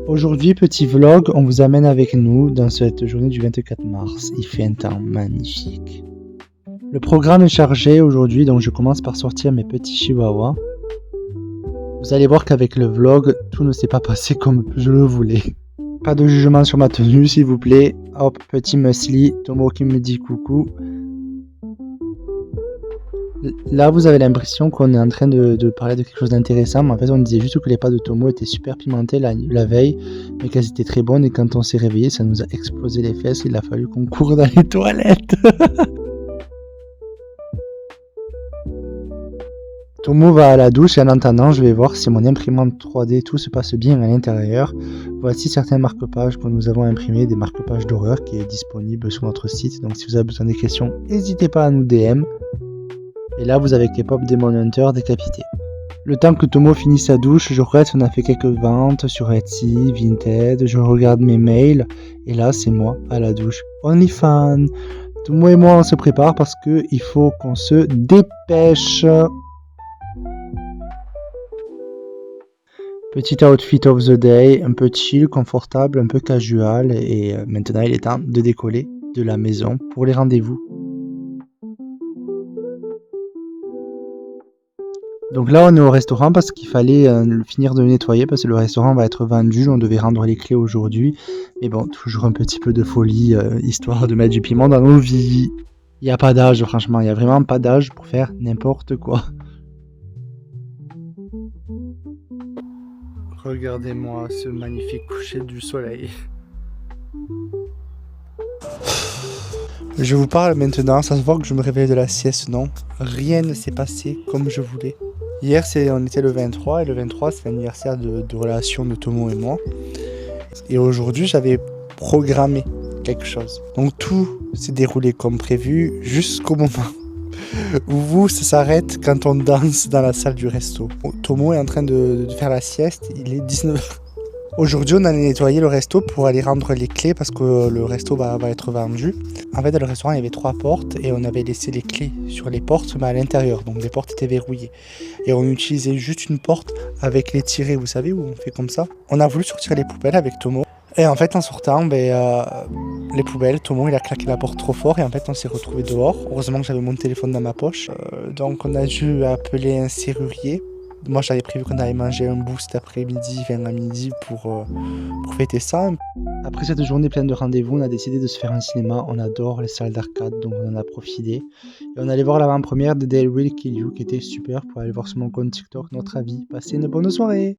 Aujourd'hui, petit vlog, on vous amène avec nous dans cette journée du 24 mars. Il fait un temps magnifique. Le programme est chargé aujourd'hui, donc je commence par sortir mes petits chihuahuas. Vous allez voir qu'avec le vlog, tout ne s'est pas passé comme je le voulais. Pas de jugement sur ma tenue, s'il vous plaît. Hop, petit muesli, Tomo qui me dit coucou. Là, vous avez l'impression qu'on est en train de parler de quelque chose d'intéressant, mais en fait, on disait juste que les pâtes de Tomo étaient super pimentées la veille, mais qu'elles étaient très bonnes, et quand on s'est réveillé, ça nous a explosé les fesses, il a fallu qu'on court dans les toilettes. Tomo va à la douche, et en attendant, je vais voir si mon imprimante 3D, tout se passe bien à l'intérieur. Voici certains marque-pages que nous avons imprimés, des marque-pages d'horreur qui est disponible sur notre site, donc si vous avez besoin des questions, n'hésitez pas à nous DM. Et là, vous avez K-pop Demon Hunter décapité. Le temps que Tomo finit sa douche, je regarde si on a fait quelques ventes sur Etsy, Vinted, je regarde mes mails, et là, c'est moi à la douche. OnlyFans. Tomo et moi, on se prépare parce qu'il faut qu'on se dépêche. Petit outfit of the day, un peu chill, confortable, un peu casual, et maintenant, il est temps de décoller de la maison pour les rendez-vous. Donc là, on est au restaurant parce qu'il fallait finir de nettoyer parce que le restaurant va être vendu. On devait rendre les clés aujourd'hui. Mais bon, toujours un petit peu de folie, histoire de mettre du piment dans nos vies. Il n'y a pas d'âge, franchement. Il n'y a vraiment pas d'âge pour faire n'importe quoi. Regardez-moi ce magnifique coucher du soleil. Je vous parle maintenant, ça se voit que je me réveille de la sieste, non? Rien ne s'est passé comme je voulais. Hier, on était le 23, et le 23, c'est l'anniversaire de relation de Tomo et moi. Et aujourd'hui, j'avais programmé quelque chose. Donc tout s'est déroulé comme prévu jusqu'au moment où ça s'arrête quand on danse dans la salle du resto. Tomo est en train de faire la sieste, il est 19h. Aujourd'hui, on allait nettoyer le resto pour aller rendre les clés parce que le resto va être vendu. En fait, dans le restaurant, il y avait 3 portes et on avait laissé les clés sur les portes, mais à l'intérieur. Donc, les portes étaient verrouillées. Et on utilisait juste une porte avec les tirets, vous savez, où on fait comme ça. On a voulu sortir les poubelles avec Tomo. Et en fait, en sortant, les poubelles, Tomo, il a claqué la porte trop fort et en fait, on s'est retrouvé dehors. Heureusement que j'avais mon téléphone dans ma poche. Donc, on a dû appeler un serrurier. Moi, j'avais prévu qu'on allait manger un bout cet après-midi, vers la midi, pour fêter ça. Après cette journée pleine de rendez-vous, on a décidé de se faire un cinéma. On adore les salles d'arcade, donc on en a profité. Et on allait voir l'avant-première de They Will Kill You, qui était super, pour aller voir sur mon compte TikTok notre avis. Passez une bonne soirée!